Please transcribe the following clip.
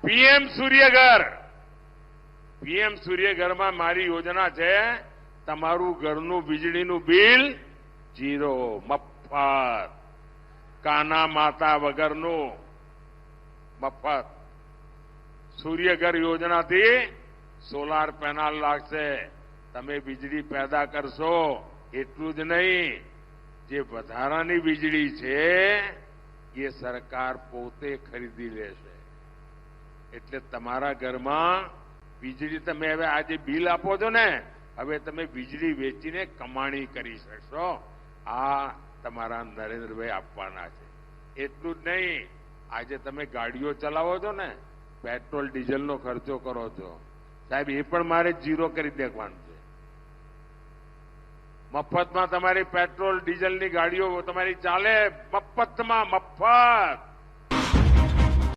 PM Suryaghar, PM સૂર્યઘરમાં મારી યોજના છે, તમારું ઘરનું વીજળીનું બિલ ઝીરો, મફત, કાના માતા વગરનું મફત. સૂર્યઘર યોજનાથી સોલાર પેનલ લાગશે, તમે વીજળી પેદા કરશો. એટલું જ નહીં, જે વધારાની વીજળી છે એ સરકાર પોતે ખરીદી લેશે. એટલે તમારા ઘરમાં વીજળી તમે હવે આજે બિલ આપો છો ને, હવે તમે વીજળી વેચીને કમાણી કરી શકશો. આ તમારા નરેન્દ્રભાઈ આપવાના છે. એટલું જ નહીં, આજે તમે ગાડીઓ ચલાવો છો ને, પેટ્રોલ ડીઝલનો ખર્ચો કરો છો, સાહેબ એ પણ મારે ઝીરો કરી દેવાનું છે. મફતમાં તમારી પેટ્રોલ ડીઝલની ગાડીઓ તમારી ચાલે, મફતમાં, મફત.